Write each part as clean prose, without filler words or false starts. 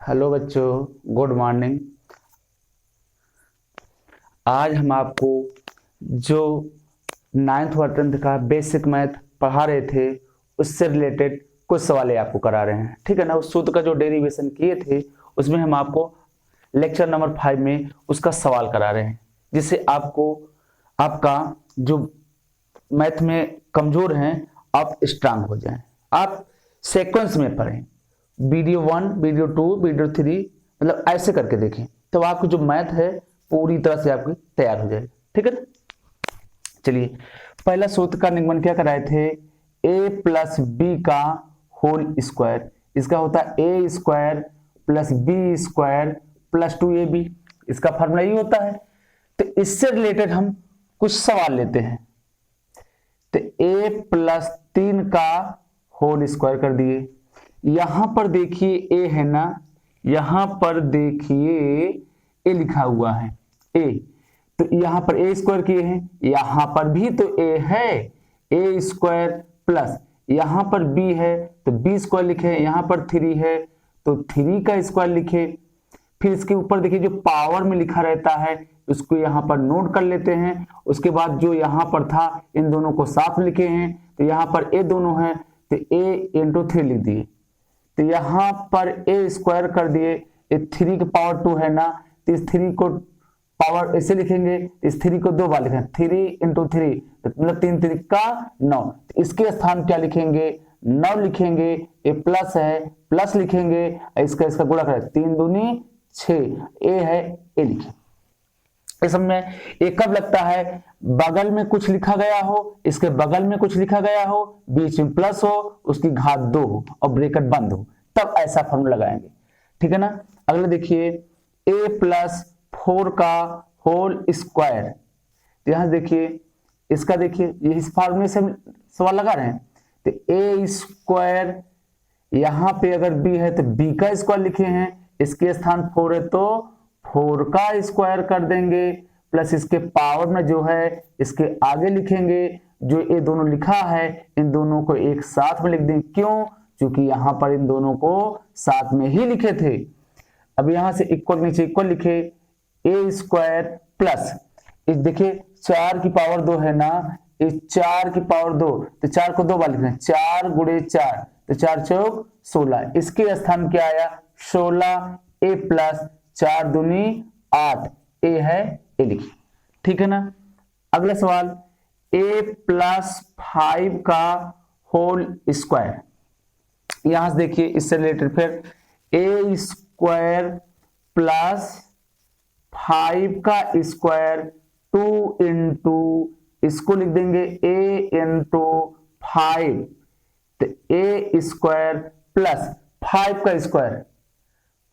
Hello बच्चों, good morning. आज हम आपको जो 9th और 10th का बेसिक मैथ पढ़ा रहे थे उससे रिलेटेड कुछ सवाल आपको करा रहे हैं, ठीक है ना। उस सूत्र का जो डेरिवेशन किए थे उसमें हम आपको लेक्चर नंबर 5 में उसका सवाल करा रहे हैं, जिससे आपको आपका जो मैथ में कमजोर हैं आप स्ट्रांग हो जाएं। आप सीक्वेंस में पढ़ें, वीडियो 1, वीडियो 2, वीडियो 3, मतलब ऐसे करके देखें, तो आपकी जो मैथ है पूरी तरह से आपकी तैयार हो जाएगी, ठीक है ना। चलिए, पहला सूत्र का निगमन क्या कराए थे, a प्लस बी का होल स्क्वायर। इसका होता है A square plus B square plus 2ab। इसका फॉर्मूला ये होता है। तो इससे रिलेटेड हम कुछ सवाल लेते हैं। तो a प्लस 3 का होल स्क्वायर कर दिए। यहां पर देखिए a है ना, यहां पर देखिए a लिखा हुआ है a, तो यहां पर a स्क्वायर किए हैं, यहां पर भी तो a है, a स्क्वायर प्लस यहां पर b है तो b स्क्वायर लिखे, यहां पर 3 है तो 3 का स्क्वायर लिखे। फिर इसके ऊपर देखिए जो पावर में लिखा रहता है उसको यहां पर नोट कर लेते हैं। उसके बाद जो यहां पर था इन दोनों को साथ लिखे हैं, तो यहां पर a दोनों है तो a इंटू 3 लिख दिए। तो यहां पर a स्क्वायर कर दिए, 3 की पावर 2 है ना, तो इस 3 को पावर ऐसे लिखेंगे, इस 3 को 2 बार लिखेंगे, 3 इंटू 3 मतलब 3 3 का 9। तो इसके स्थान क्या लिखेंगे, 9 लिखेंगे। ए प्लस है, प्लस लिखेंगे, इसका गुणा करें, 3 दूनी 6, ए है, ए लिखे। इस समय ये कब लगता है, बगल में कुछ लिखा गया हो, इसके बगल में कुछ लिखा गया हो, बीच में प्लस हो, उसकी घात 2 हो और ब्रैकेट बंद हो, तब ऐसा फॉर्मूला लगाएंगे, ठीक है ना। अगले देखिए a प्लस 4 का होल स्क्वायर। तो यहां देखिए, इसका देखिए ये इस फॉर्मूले से हम सवाल लगा रहे हैं। तो a स्क्वायर, यहां पे अगर b है तो b का स्क्वायर लिखे हैं, इसके स्थान 4 है तो 4 का स्क्वायर कर देंगे, प्लस इसके पावर में जो है इसके आगे लिखेंगे। जो ये दोनों लिखा है इन दोनों को एक साथ में लिख देंगे, क्यों, क्योंकि यहां पर इन दोनों को साथ में ही लिखे थे। अब यहां से इक्वल नीचे इक्वल लिखे, ए स्क्वायर प्लस इस देखिए 4 की पावर 2 है ना, इस 4 की पावर 2 तो 4 को 2 बार लिखना, 4 गुणे 4 तो 4 चौक 16। इसके स्थान क्या आया 16, ए प्लस 4 दूनी 8, ए है, ए लिखिए, ठीक है ना। अगला सवाल a प्लस 5 का होल स्क्वायर। यहां से देखिए इससे रिलेटेड फिर a स्क्वायर प्लस 5 का स्क्वायर 2 इंटू, इसको लिख देंगे a इंटू 5, तो a स्क्वायर प्लस 5 का स्क्वायर,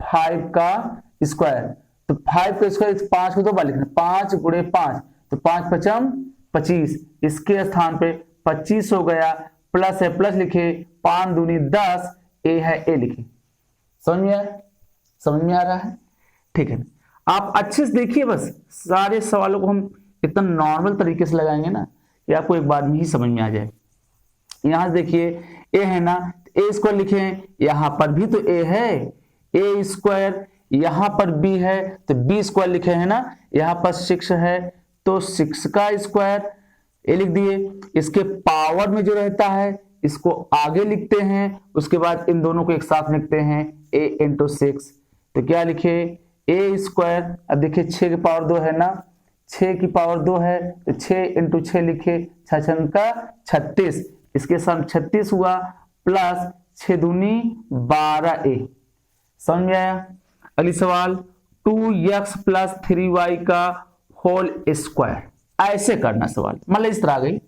5 का स्क्वायर, तो 5 का स्क्वायर 5 को 2 बार लिखना, 5 गुणे 5 तो 5 पचम 25, इसके स्थान पे 25 हो गया, प्लस है प्लस लिखे, 5 दूनी 10, ए है, ए लिखे। समझ में आ रहा है, ठीक है। आप अच्छे से देखिए, बस सारे सवालों को हम इतना नॉर्मल तरीके से लगाएंगे ना कि आपको एक बार में ही समझ में आ जाए। यहां से देखिए ए है ना, ए स्क्वायर लिखे हैं, यहां पर भी तो ए है, ए स्क्वायर, यहां पर बी है तो बी स्क्वायर लिखे हैं ना, यहां पर 6 है तो 6 का स्क्वायर ए लिख दिए। इसके पावर में जो रहता है इसको आगे लिखते हैं, उसके बाद इन दोनों को एक साथ लिखते हैं, a इंटू 6, तो क्या लिखे a स्क्वायर। अब देखिए 6 की पावर 2 है ना, 6 की पावर 2 है तो 6 इंटू 6 लिखे, 6 का 36, इसके साथ 36 हुआ, प्लस 6 दूनी 12a। समझ में आया। अगली सवाल 2x प्लस 3y का होल स्क्वायर। ऐसे करना सवाल, मतलब इस तरह आ गई,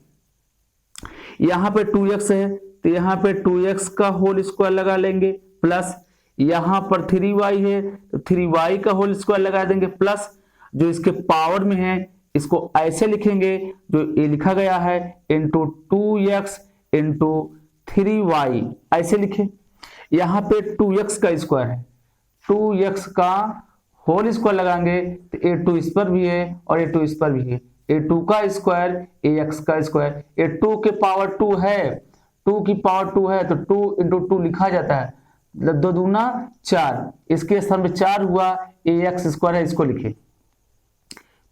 यहां पे 2x है तो यहां पे 2x का होल स्क्वायर लगा लेंगे, प्लस यहां पर 3y है तो 3y का होल स्क्वायर लगा देंगे, प्लस जो इसके पावर में है इसको ऐसे लिखेंगे जो ये लिखा गया है, इंटू 2x इंटू 3y, ऐसे लिखे। यहां पे 2x का स्क्वायर है, 2x का होल स्क्वायर लगाएंगे तो a2 इस पर भी है और a2 इस पर भी है, a2 का स्क्वायर ax का स्क्वायर, a2 के पावर 2 है, 2 की पावर 2 है तो 2 इंटू 2 लिखा जाता है, दो दूना 4, इसके स्थान पे 4 हुआ, ax स्क्वायर है, इसको लिखे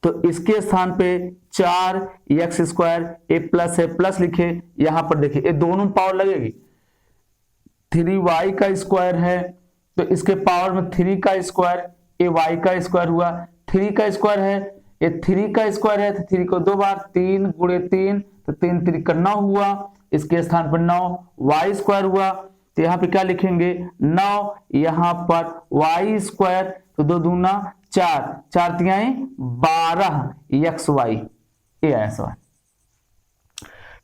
तो इसके स्थान पे 4x स्क्वायर ए प्लस है, प्लस लिखे। यहां पर देखिए ये दोनों पावर लगेगी, 3y का स्क्वायर है तो इसके पावर में 3 का स्क्वायर, ए y का स्क्वायर हुआ, 3 का स्क्वायर है, ये 3 का स्क्वायर है तो 3 को 2 बार, 3 गुणे 3 तो 3 3 का 9 हुआ, इसके स्थान पर 9 y स्क्वायर हुआ तो यहाँ पे क्या लिखेंगे 9, यहाँ पर y स्क्वायर तो 2 दूना 4, 4 तिहाई 12 एक्स वाई, ये आया सवाल।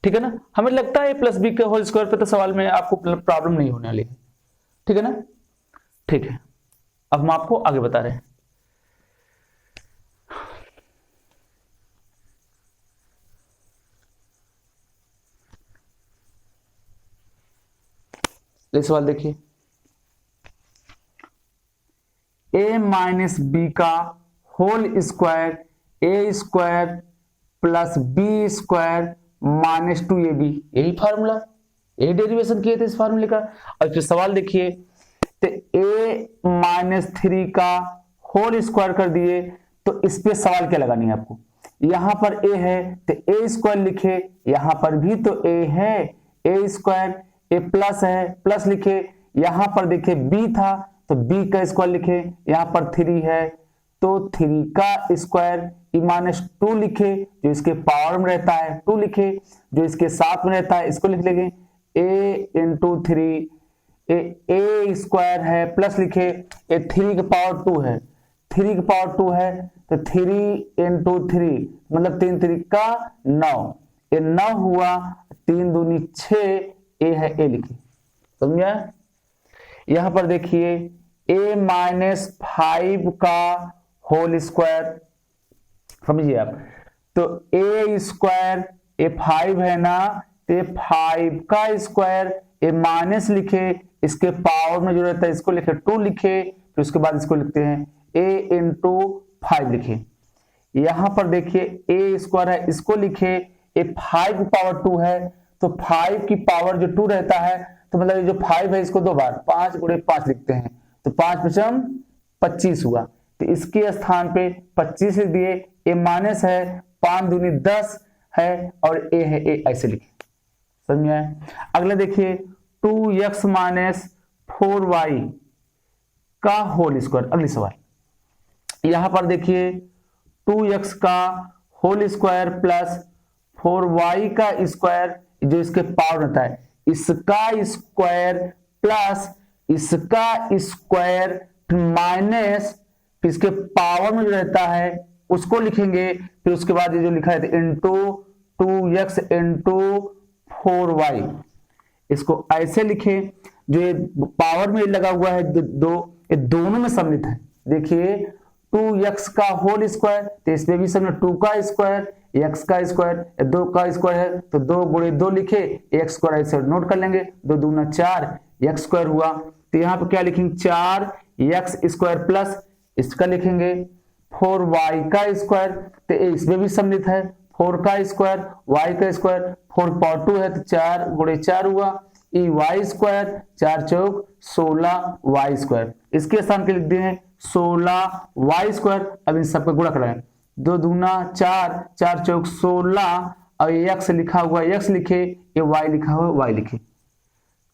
ठीक है ना, हमें लगता है प्लस बी के होल स्क्वायर पे तो सवाल में आपको प्रॉब्लम नहीं होने वाली है। ठीक है ना, ठीक है, अब हम आपको आगे बता रहे हैं। ये सवाल देखिए, a माइनस बी का whole square A square plus B square minus 2ab, यही फार्मूला, यही डेरिवेशन किए थे इस फार्मूले का। और फिर सवाल देखिए, तो a माइनस 3 का होल स्क्वायर कर दिए तो इस पे सवाल क्या लगानी है आपको, यहां पर a है तो a स्क्वायर लिखे, यहां पर भी तो a है, a स्क्वायर, ए प्लस है, प्लस लिखे, यहां पर देखिए b था तो b का स्क्वायर लिखे, यहां पर 3 है तो 3 का स्क्वायर, ई माइनस 2 लिखे जो इसके पावर में रहता है, 2 लिखे जो इसके साथ में रहता है, इसको लिख लेंगे a इंटू 3, ए स्क्वायर है, प्लस लिखे, ए 3 की पावर 2 है, 3 की पावर 2 है तो 3 इंटू 3 मतलब 3 3 का 9, ये 9 हुआ, 3 दूनी 6, ए है, ए लिखिए, समझा। यहां पर देखिए a माइनस 5 का होल स्क्वायर, समझिए आप, तो a स्क्वायर, ए 5 है ना तो 5 का स्क्वायर, ए माइनस लिखे, इसके पावर में जो रहता है इसको लिखे 2 लिखे, फिर उसके बाद इसको लिखते हैं a इंटू 5 लिखे। यहां पर देखिए a स्क्वायर है, इसको लिखे, ए 5 की पावर 2 है तो 5 की पावर जो 2 रहता है तो मतलब ये जो 5 है इसको 2 बार 5 गुणे 5 लिखते हैं तो 5 पचम 25 हुआ, तो इसके स्थान पे 25 लिख दिए, ए माइनस है, 5 दूनी 10 है और ए है, ए ऐसे लिखे, समझ आए। अगला देखिए 2x माइनस 4y का होल स्क्वायर, अगली सवाल यहां पर देखिए 2x का होल स्क्वायर प्लस 4y का स्क्वायर जो इसके पावर रहता है, इसका स्क्वायर प्लस इसका स्क्वायर माइनस इसके पावर में जो रहता है उसको लिखेंगे, फिर उसके बाद ये जो लिखा है इंटू 2x इंटू 4y, इसको ऐसे लिखे, जो ये पावर में लगा हुआ है ये दोनों में सम्मिलित है। देखिए 2x का होल स्क्वायर तो इसमें भी समझ 2 का स्क्वायर, x का स्क्वायर, 2 का स्क्वायर है तो 2 गुणे 2 लिखे, x स्क्वायर ऐसे नोट कर लेंगे, 2 दूना 4 x स्क्वायर हुआ, तो यहाँ पे क्या लिखेंगे 4x स्क्वायर प्लस इसका लिखेंगे 4y का स्क्वायर, तो इसमें भी सम्मिलित है, 4 का स्क्वायर, y का स्क्वायर, 4 पावर 2 है तो 4 गुणे 4 हुआ, ई वाई स्क्वायर, 4 चौक 16 वाई स्क्वायर, इसके स्थान पे लिख दिए हैं 16 वाई स्क्वायर। अब इन सबका गुणा कराएं, 2 दूना 4, 4 चौक 16 और x लिखा हुआ x लिखे, ये y लिखा हुआ y लिखे,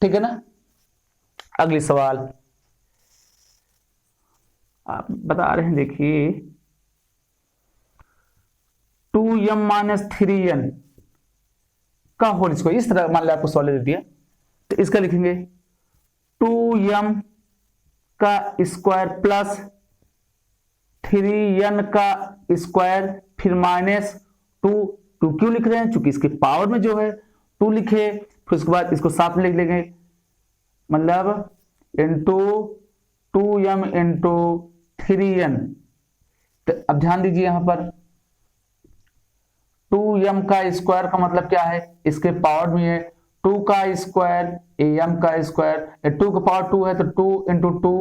ठीक है ना। अगली सवाल आप बता रहे हैं, देखिए 2m माइनस 3n का होल स्क्वायर, इस तरह मान लिया आपको सवाल दे दिया तो इसका लिखेंगे 2m का स्क्वायर प्लस 3n का स्क्वायर फिर माइनस 2 क्यों लिख रहे हैं, चूंकि इसके पावर में जो है 2 लिखे, फिर उसके बाद इसको साथ में लिख लेंगे, मतलब इंटू 2m इंटू 3n। तो अब ध्यान दीजिए यहां पर 2m का स्क्वायर का मतलब क्या है, इसके पावर में है 2 का स्क्वायर m का स्क्वायर, 2 का पावर 2 है तो 2 इंटू 2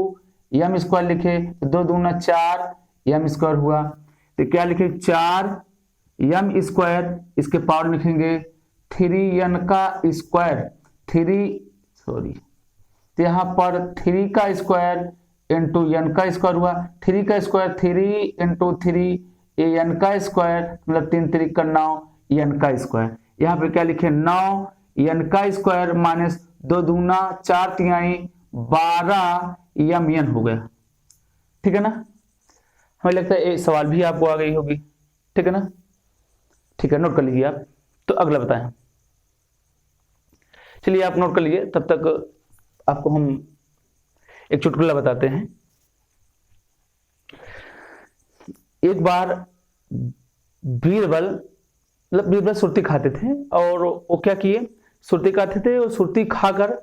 m स्क्वायर लिखे, तो 2 दूना 4 m स्क्वायर हुआ, तो क्या लिखे 4 m स्क्वायर, इसके पावर लिखेंगे 3n का स्क्वायर, तो यहाँ पर 3 का स्क्वायर इंटू n का स्क्वायर हुआ, 3 का स्क्वायर 3 इंटू 3 n का स्क्वायर, मतलब 3 3 का 9 n का स्क्वायर। यहाँ पे क्या लिखे 9 n का स्क्वायर माइनस 2 दूना 4 तिहाई 12 n हो गया। ठीक है ना, हमें लगता है ये सवाल भी आपको आ गई होगी। ठीक है ना, ठीक है, नोट कर लीजिए आप। तो अगला बताएं, चलिए आप नोट कर लीजिए, तब तक आपको हम एक चुटकुला बताते हैं। एक बार बीरबल, मतलब बीरबल सुरती खाते थे और वो क्या किए, सुरती खाते थे और सुरती खाकर,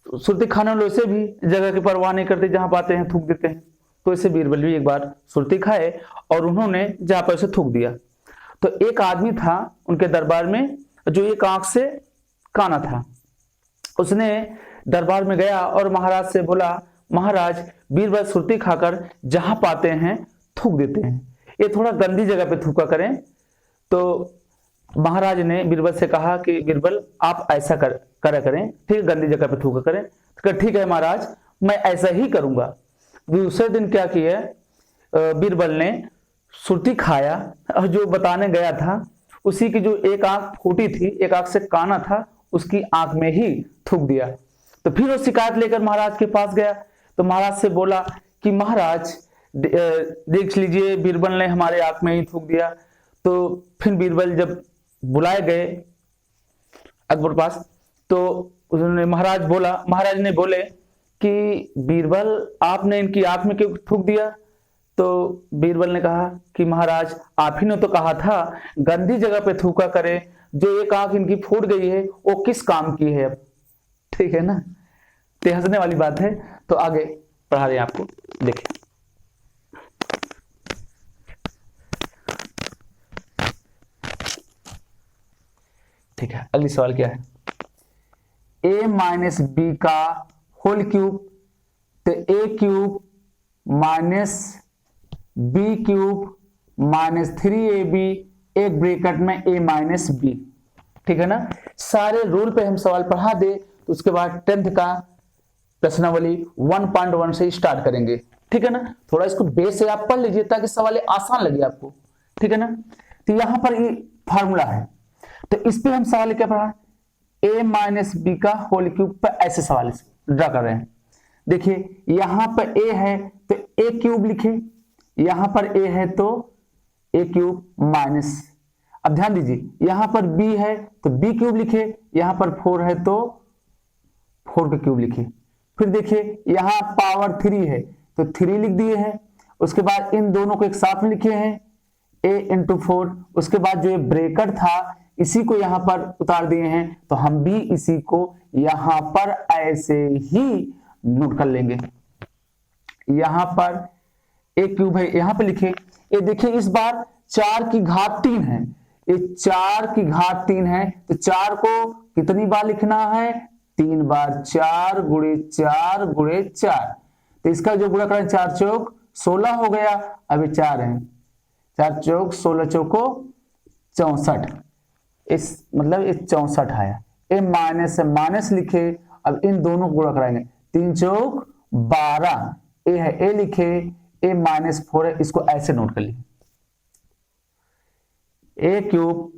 सुरती खाने वाले वैसे भी जगह की परवाह नहीं करते, जहां पाते हैं थूक देते हैं। तो ऐसे बीरबल भी एक बार सुरती खाए और उन्होंने जहां पर उसे थूक दिया। तो एक आदमी था उनके दरबार में जो एक आंख से काना था। उसने दरबार में गया और महाराज से बोला, महाराज बीरबल सुरती खाकर जहां पाते हैं थूक देते हैं, ये थोड़ा गंदी जगह पे थूका करें। तो महाराज ने बीरबल से कहा कि बीरबल आप ऐसा करा करें, ठीक है, गंदी जगह पे थूका करें। तो ठीक है महाराज, मैं ऐसा ही करूंगा। दूसरे दिन क्या किया, बीरबल ने सुरती खाया और जो बताने गया था उसी की जो एक आंख फूटी थी, एक आंख से काना था, उसकी आंख में ही थूक दिया। तो फिर वो शिकायत लेकर महाराज के पास गया। तो महाराज से बोला कि महाराज देख लीजिए बीरबल ने हमारे आंख में ही थूक दिया। तो फिर बीरबल जब बुलाए गए अकबर पास, तो उन्होंने महाराज ने बोले कि बीरबल आपने इनकी आंख में क्यों थूक दिया। तो बीरबल ने कहा कि महाराज आप ही ने तो कहा था गंदी जगह पे थूका करे, जो एक आंख इनकी फूट गई है वो किस काम की है अब। ठीक है ना, तो हंसने वाली बात है। तो आगे पढ़ा रहे हैं आपको, देखिए। ठीक है, अगली सवाल क्या है, a माइनस बी का होल क्यूब, तो a cube minus b cube minus 3ab एक ब्रैकेट में a माइनस बी। ठीक है ना, सारे रूल पे हम सवाल पढ़ा दे तो उसके बाद 10th का प्रश्नावली 1.1 से स्टार्ट करेंगे। ठीक है ना, थोड़ा इसको बेस से आप पढ़ लीजिए ताकि सवाल आसान लगे आपको। ठीक है ना, तो यहां पर ये फार्मूला है, तो इस पे हम सवाल क्या पढ़ा, a माइनस बी का होल क्यूब पर ऐसे सवाल ड्रा कर रहे हैं। देखिए यहां पर a है तो a क्यूब लिखे, यहां पर a है तो a क्यूब माइनस, अब ध्यान दीजिए यहां पर b है तो b क्यूब लिखे, यहां पर 4 है तो 4 का क्यूब लिखे। फिर देखिए यहां पावर 3 है तो 3 लिख दिए हैं। उसके बाद इन दोनों को एक साथ में लिखे हैं a इंटू 4। उसके बाद जो ये ब्रेकेट था इसी को यहां पर उतार दिए हैं, तो हम भी इसी को यहां पर ऐसे ही नोट कर लेंगे। यहां पर a क्यूब है, यहां पे लिखे, ये देखिए इस बार 4 की घात 3 है, ये 4 की घात 3 है, तो 4 को कितनी बार लिखना है, 3 बार, 4 गुणे 4 गुणे 4। तो इसका जो गुणा करें 4 चौक 16 हो गया, अभी 4 है, 4 चौक 16 चौको 64, इस मतलब ये 64 आया। ए माइनस से माइनस लिखे, अब इन दोनों को गुणा कराएंगे, 3 चौक 12, ए है ए लिखे, ए माइनस 4 है, इसको ऐसे नोट कर लिए, ए क्यूब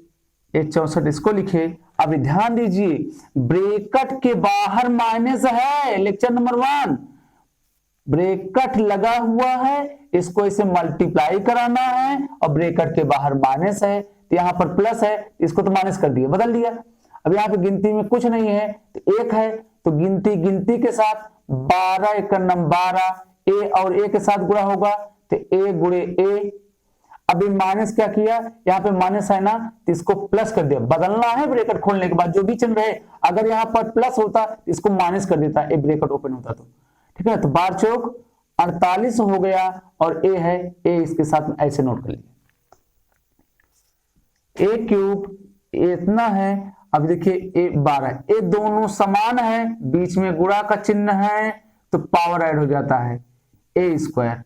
ए 64 इसको लिखे। अब ध्यान दीजिए ब्रैकेट के बाहर माइनस है, लेक्चर नंबर 1 ब्रैकेट लगा हुआ है, इसको इसे मल्टीप्लाई कराना है और ब्रैकेट के बाहर माइनस है, तो यहां पर प्लस है, इसको तो माइनस कर दिया, बदल दिया। अब यहाँ पे गिनती में कुछ नहीं है तो 1 है, तो गिनती के साथ 12 एक नंबर 12, ए और ए के साथ गुणा होगा तो ए गुणे ए। अभी माइनस क्या किया, यहाँ पे माइनस है ना, तो इसको प्लस कर दिया, बदलना है ब्रैकेट खोलने के बाद जो भी चिन्ह रहे, अगर यहाँ पर प्लस होता इसको माइनस कर देता, ए ब्रैकेट ओपन होता तो। ठीक है, तो 12 चौक 48 हो गया और ए है, ए इसके साथ में ऐसे नोट कर लिया, ए क्यूब इतना है। अब देखिए ए 12, ये दोनों समान है, बीच में गुणा का चिन्ह है तो पावर ऐड हो जाता है, ए स्क्वायर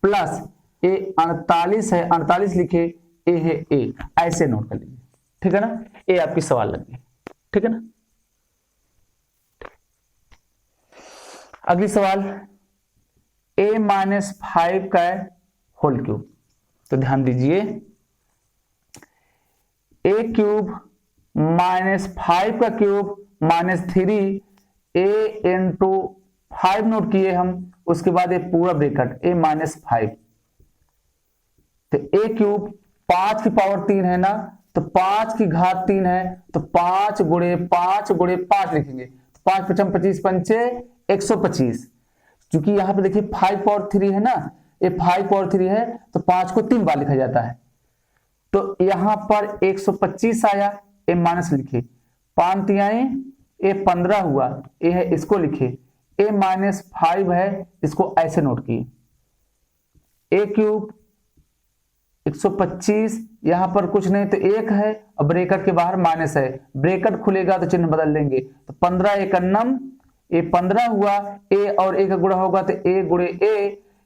प्लस ए 48 है, 48 लिखे, ए है ए, ऐसे नोट कर लीजिए। ठीक है ना, ए आपकी सवाल लग गई। ठीक है ना, अगली सवाल a-5 का होल क्यूब। तो ध्यान दीजिए a³ -5 का क्यूब -3 a इंटू 5 नोट किए हम, उसके बाद ये पूरा ब्रैकेट a-5। तो a³ 5 की पावर 3 है ना, तो 5 की घात 3 है, तो 5 गुणे 5 गुणे 5 लिखेंगे। 5 5 25 पंचे 125। क्योंकि यहाँ पे देखिए 5 पावर 3 है ना, ये 5 पावर 3 है, तो 5 को 3 बार लिखा जाता है। तो यहाँ पर 125 आया, ए माइनस लिखे, 5 तिहाई ए 15 हुआ, ए है इसको लिखे, a-5 है, इसको ऐसे नोट किए। a³ 125, यहां पर कुछ नहीं तो 1 है, और ब्रैकेट के बाहर माइनस है, ब्रैकेट खुलेगा तो चिन्ह बदल देंगे। तो 15 1 ए 15 हुआ, ए और ए का गुणा होगा तो ए गुणे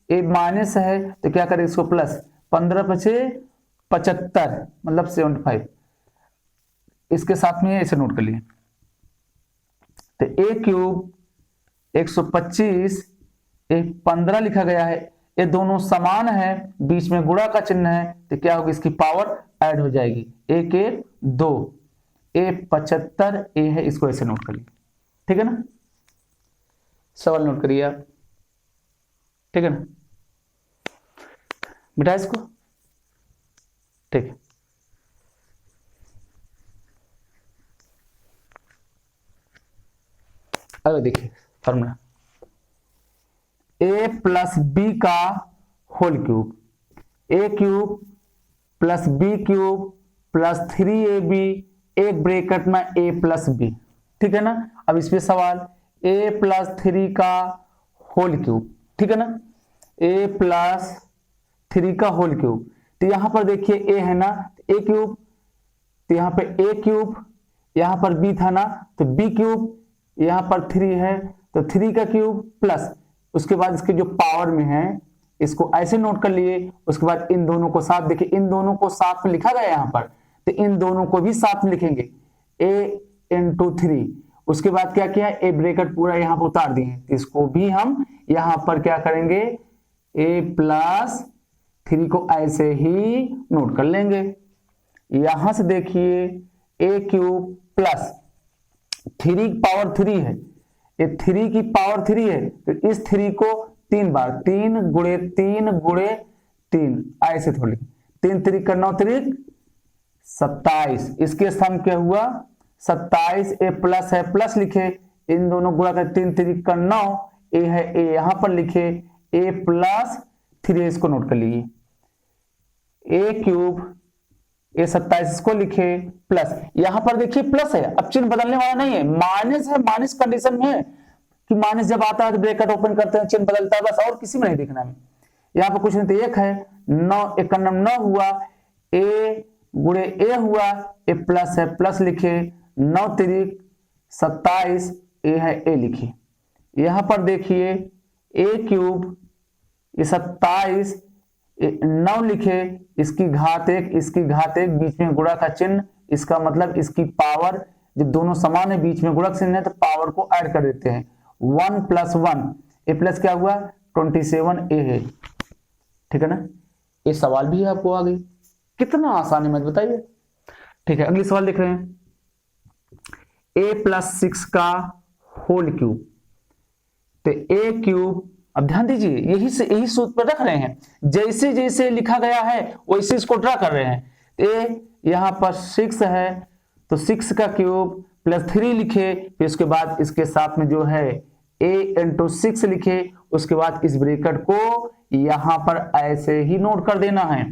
ए माइनस है तो क्या करें इसको प्लस, 15 पचे 75 मतलब 75। इसके साथ में ऐसे नोट कर लिए। तो a³ 125 ए 15 लिखा गया है, ये दोनों समान है, बीच में गुणा का चिन्ह है, तो क्या होगी इसकी पावर ऐड हो जाएगी, 1 1 2, ए 75 ए है, इसको ऐसे नोट कर लिए। ठीक है ना, सवाल नोट करिए आप। ठीक है ना, मिटा इसको। ठीक है, अगर देखिए फॉर्मूला a प्लस बी का whole cube, a³ plus b³ plus 3ab, एक ब्रैकेट में a प्लस बी। ठीक है ना, अब इस पे सवाल a प्लस 3 का होल क्यूब। ठीक है ना, a प्लस 3 का होल क्यूब। तो यहां पर देखिए a है ना, a³, तो यहां पे a³, यहां पर b था ना तो b³, यहां पर 3 है तो 3 का क्यूब प्लस, उसके बाद इसके जो पावर में है इसको ऐसे नोट कर लिए। उसके बाद इन दोनों को साथ, देखिए इन दोनों को साथ में लिखा गया यहां पर, तो इन दोनों को भी साथ में लिखेंगे, a इंटू 3। उसके बाद क्या किया, ए ब्रैकेट पूरा यहां पर उतार दिए, इसको भी हम यहां पर क्या करेंगे, a प्लस 3 को ऐसे ही नोट कर लेंगे। यहां से देखिए a³ प्लस 3 पावर 3 है, ये 3 की पावर 3 है, तो इस 3 को 3 बार, 3 गुणे 3 गुणे 3 ऐसे थोड़ी, 3 3 का 9 3 27, इसके स्थान क्या हुआ 27, ए प्लस है प्लस लिखे, इन दोनों गुणा कर 3 3 का 9, ए है ए यहां पर लिखे, ए प्लस 3 इसको नोट कर लीजिए, a³ ये 27 इसको लिखे प्लस, यहां पर देखिए प्लस है, अब चिन्ह बदलने वाला नहीं है, माइनस है, माइनस कंडीशन में कि माइनस जब आता है तो ब्रैकेट ओपन करते हैं चिन्ह बदलता है, बस और किसी में नहीं देखना है। यहां पर कुछ नहीं तो 1 है, 9 1 का 9 हुआ, a गुणे a हुआ, ए प्लस है प्लस लिखे, 9 3 27, ए है ए लिखे। यहां पर देखिए a³ ये 27 9 लिखे, इसकी घात 1 इसकी घात 1, बीच में गुणा का चिन्ह, इसका मतलब इसकी पावर, जब दोनों समान है बीच में गुणा का चिन्ह है तो पावर को ऐड कर देते हैं, 1 प्लस 1, ए प्लस क्या हुआ 27 ए है। ठीक है ना, ये सवाल भी आपको आ गई, कितना आसान है मत बताइए। ठीक है, अगली सवाल देख रहे हैं, a प्लस 6 का होल क्यूब। तो a³, अब ध्यान दीजिए यही सूत्र पर रख रहे हैं, जैसे जैसे लिखा गया है वैसे इसको ड्रा कर रहे हैं। ए यहां पर 6 है तो 6 का क्यूब प्लस 3 लिखे, फिर उसके बाद इसके साथ में जो है a इंटू 6 लिखे, उसके बाद इस ब्रैकेट को यहां पर ऐसे ही नोट कर देना है।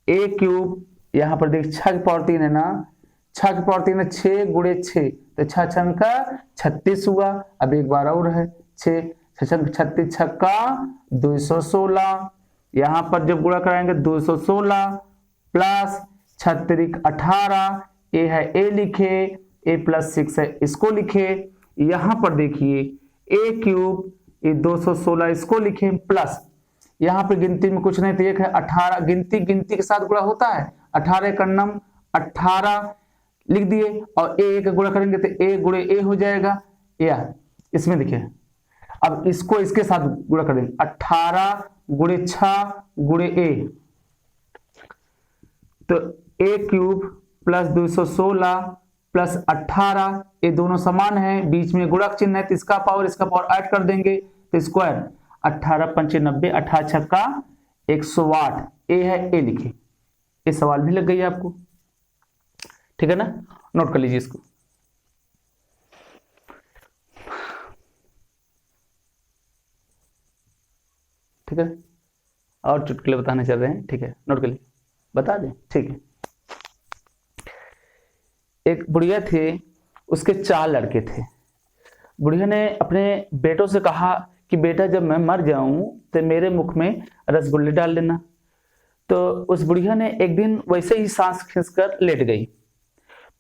a³ यहां पर देख 6 की पावर 3 है ना, 6 की पावर 3 है, 6 गुणे 6 तो 6 6 का 36 हुआ, अब एक बार और है 6 6 36 छक्का 216, यहां पर जब गुणा कराएंगे 216 प्लस 36 18, ए है ए लिखे, ए प्लस 6 है इसको लिखे। यहां पर देखिए a³ ये 216 इसको लिखे प्लस, यहां पर गिनती में कुछ नहीं तो 1 है 18, गिनती के साथ गुणा होता है, 18 का 9 18 लिख दिए, और ए का गुणा करेंगे तो ए गुणे ए हो जाएगा, या इसमें देखिए, अब इसको इसके साथ गुणा कर देंगे, 18 गुणे 6 गुणे a, तो a क्यूब प्लस 216 प्लस 18, ये दोनों समान है, बीच में गुणक चिन्ह है, तो इसका पावर ऐड कर देंगे तो स्क्वायर, 18 पंचे 90, 18 छक्का 108, ए है, ए लिखिए। ये सवाल भी लग गई है आपको, ठीक है ना, नोट कर लीजिए इसको। ठीक है, और चुटकुले बताने चल रहे हैं, ठीक है, नोट कर लीजिए, बता दें, ठीक है। एक बुढ़िया थे, उसके 4 लड़के थे। बुढ़िया ने अपने बेटों से कहा कि बेटा जब मैं मर जाऊं तो मेरे मुख में रसगुल्ले डाल देना। तो उस बुढ़िया ने एक दिन वैसे ही सांस खींचकर लेट गई।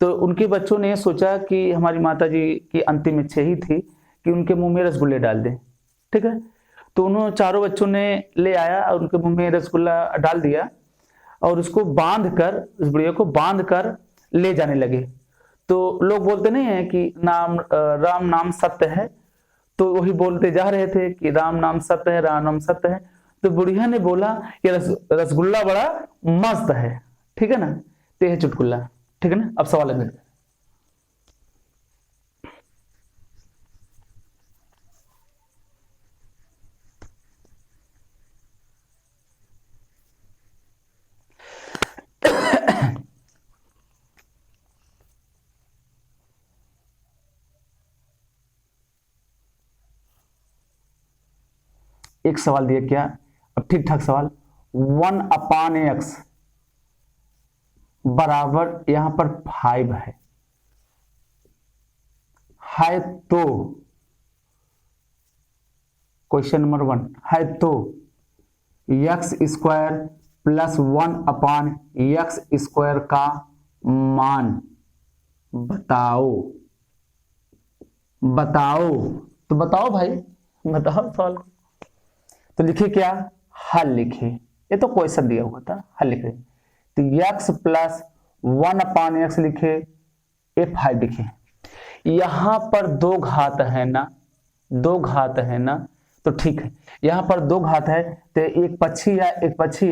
तो उनके बच्चों ने सोचा कि हमारी माता जी की अंतिम इच्छा ही थी कि उनके मुंह में रसगुल्ले डाल दें, ठीक है। तो उन्होंने चारों बच्चों ने ले आया और उनके मुंह में रसगुल्ला डाल दिया और उसको बांध कर, उस बुढ़िया को बांध कर ले जाने लगे। तो लोग बोलते नहीं है कि राम नाम सत्य है, तो वही बोलते जा रहे थे कि राम नाम सत्य है, राम नाम सत्य है। तो बुढ़िया ने बोला कि रसगुल्ला बड़ा मस्त है, ठीक है ना, तो यह चुटकुला, ठीक है ना। अब सवाल है, एक सवाल दिया क्या, अब ठीक ठाक सवाल, 1/x बराबर यहां पर 5 है तो क्वेश्चन नंबर 1 है तो x² प्लस 1/x² का मान बताओ। तो बताओ भाई, बताओ सवाल को। तो लिखे क्या, हल लिखे, ये तो क्वेश्चन दिया हुआ था, हल लिखे। तो x प्लस 1/x लिखे, ये 5 लिखे। यहां पर 2 घात है ना, 2 घात है ना, तो ठीक है, यहां पर 2 घात है तो एक पक्षी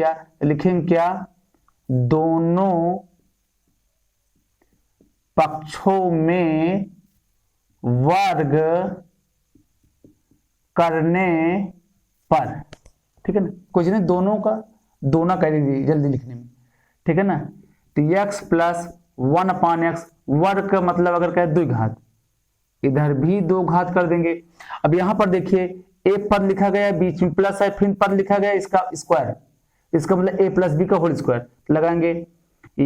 या लिखेंगे क्या, दोनों पक्षों में वर्ग करने पर, ठीक है ना, कुछ नहीं, दोनों का दोना कर दीजिए जल्दी लिखने में, ठीक है ना। तो x प्लस 1/x वर्ग का मतलब अगर कहे 2 घात, इधर भी 2 घात कर देंगे। अब यहां पर देखिए a पद लिखा गया है, बीच में प्लस है, फिर पद लिखा गया इसका स्क्वायर, इसका मतलब a प्लस बी का होल स्क्वायर लगाएंगे,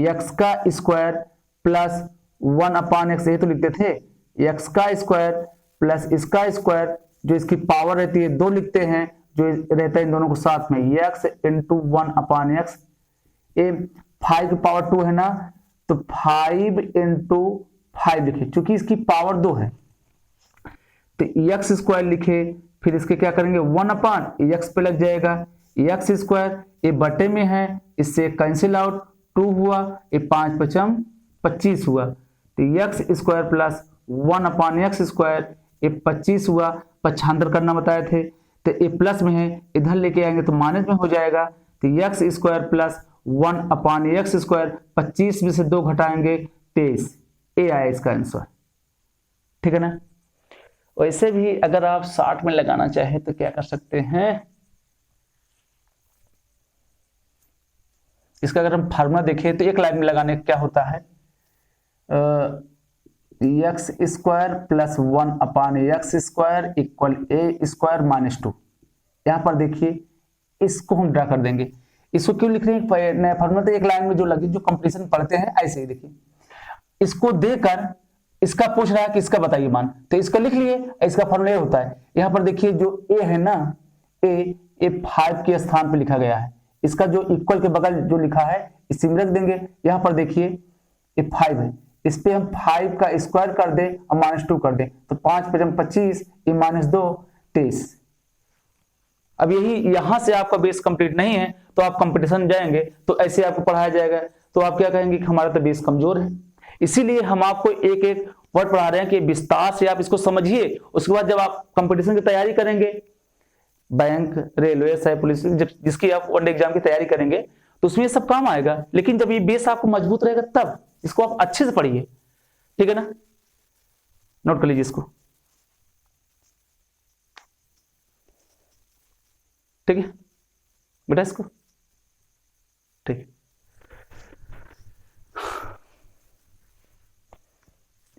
x का स्क्वायर प्लस 1/x, ये तो लिखते थे, x का स्क्वायर प्लस इसका स्क्वायर, जो इसकी पावर रहती है 2 लिखते हैं, जो रहता है इन दोनों को साथ में, x इंटू 1/x, ये 5 की पावर 2 है ना, तो 5 इंटू 5 लिखे, चूंकि इसकी पावर 2 है तो x² लिखे, फिर इसके क्या करेंगे 1/x पे लग जाएगा, x², ये बटे में है, इससे कैंसिल आउट, 2 हुआ, ये 5 5 25 हुआ, तो x² प्लस 1/x², ये 25 हुआ, पक्षांतर करना बताए थे, तो ये प्लस में है, इधर लेके आएंगे तो माइनस में हो जाएगा, तो x² प्लस 1/x², 25 में से 2 घटाएंगे 23, ये आया इसका आंसर, ठीक है ना। वैसे भी अगर आप 60 में लगाना चाहे तो क्या कर सकते हैं, इसका अगर हम फार्मूला देखें तो एक लाइन में लगाने क्या होता है, x² plus 1/x² equal a² minus 2। यहां पर देखिए इसको हम ड्रा कर देंगे, इसको क्यों लिख रहे हैं नया फार्मूला, तो एक लाइन में जो लगे, जो कंपटीशन पढ़ते हैं ऐसे ही देखिए, इसको देकर इसका पूछ रहा है कि इसका बताइए मान, तो इसका लिख लिए, इसका फार्मूला ये होता है, यहां पर देखिए जो a है ना, a 5 के स्थान पे लिखा गया है, इसका जो इक्वल के बगल जो लिखा है इसी में रख देंगे। यहां पर देखिए ये 5 है, इस पे हम 5 का स्क्वायर कर दें और -2 कर दें, तो 5 5 25, ये -2 23। अब यही यहां से आपका बेस कंप्लीट नहीं है तो आप कंपटीशन जाएंगे तो ऐसे आपको पढ़ाया जाएगा, तो आप क्या कहेंगे कि हमारा तो बेस कमजोर है। इसीलिए हम आपको एक एक वर्ड पढ़ा रहे हैं कि विस्तार से आप इसको समझिए। उसके बाद जब आप कंपटीशन की तैयारी करेंगे, बैंक, रेलवे, सहायक पुलिस, जिसकी आप वन डे एग्जाम की तैयारी करेंगे तो उसमें ये सब काम आएगा। लेकिन जब ये बेस आपको मजबूत रहेगा तब इसको आप अच्छे से पढ़िए, ठीक है ना। नोट कर लीजिए इसको, ठीक है बेटा, इसको ठीक।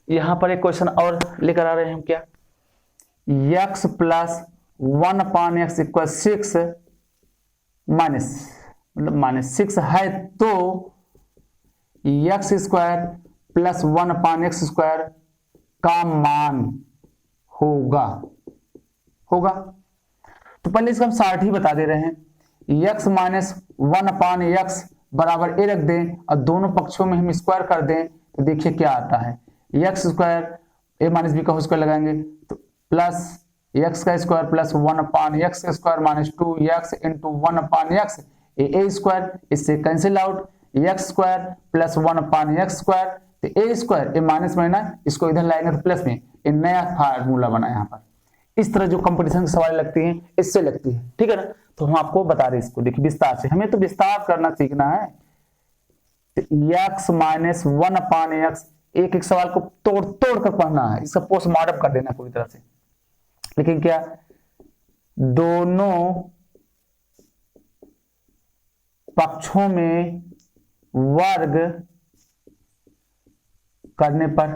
यहां पर एक क्वेश्चन और लेकर आ रहे हैं हम, क्या, x plus 1/x equal 6 minus, मतलब -6 है तो x स्क्वायर प्लस 1/x² का मान होगा। तो पहले इसका हम शार्ट ही बता दे रहे हैं। x माइनस 1/x बराबर a रख दें और दोनों पक्षों में हम स्क्वायर कर दें तो देखिए क्या आता है। x square a minus b का होल स्क्वायर लगाएंगे तो प्लस x का square plus 1/x² minus 2x into 1/x a square, इससे cancel out, x square plus 1/x², तो a स्क्वायर ए माइनस में ना, इसको इधर लाएंगे तो प्लस में, एक नया फार्मूला बना यहाँ पर। इस तरह जो कंपटीशन के सवाल लगती हैं इससे लगती है, ठीक है ना। तो हम आपको बता रहे इसको, देखिए विस्तार से, हमें तो विस्तार करना सीखना है। तो x माइनस 1/x, एक एक सवाल को तोड़ तोड़ कर पढ़ना है, इसका पोस्टमार्टम कर देना पूरी तरह से। लेकिन क्या, दोनों पक्षों में वर्ग करने पर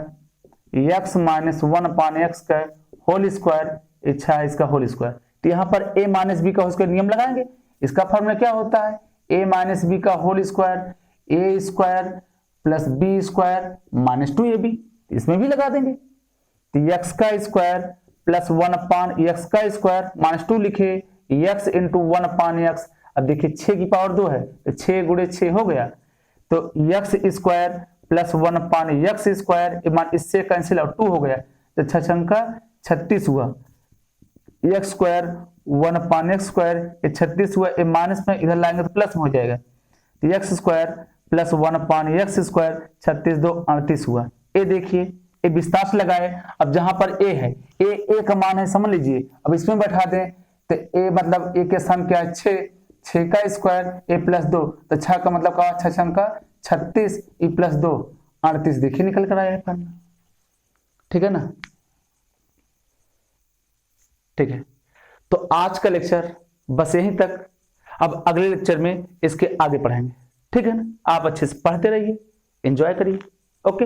x माइनस 1/x का होल स्क्वायर, इच्छा है इसका होल स्क्वायर, तो यहां पर a माइनस बी का होल स्क्वायर नियम लगाएंगे। इसका फॉर्मूला क्या होता है, a माइनस बी का whole square, a square plus b square minus 2ab, इसमें भी लगा देंगे। तो x का स्क्वायर प्लस 1/x का स्क्वायर माइनस 2 लिखे, x इंटू 1/x। अब देखिए 6 की पावर 2 है तो 6 गुणे 6 हो गया, तो x स्क्वायर प्लस 1/x², इससे कैंसिल आउट 2 हो गया, तो 6 का 36 हुआ, x स्क्वायर 1/x², 36 हुआ, ए माइनस में इधर लाएंगे तो प्लस में हो जाएगा, तो x स्क्वायर प्लस 1/x², 36 2 38 हुआ। ए देखिए, ए विस्तार से लगाए। अब जहां पर a है, a का मान है समझ लीजिए, अब इसमें बैठा दें तो a मतलब a के स्थान क्या है 6 का स्क्वायर a प्लस 2, तो 6 का मतलब क्या, 6 का 36 e प्लस 2 38, देखिए निकल कर आया है, ठीक है ना। ठीक है, तो आज का लेक्चर बस यहीं तक। अब अगले लेक्चर में इसके आगे पढ़ाएंगे, ठीक है ना। आप अच्छे से पढ़ते रहिए, एंजॉय करिए, ओके।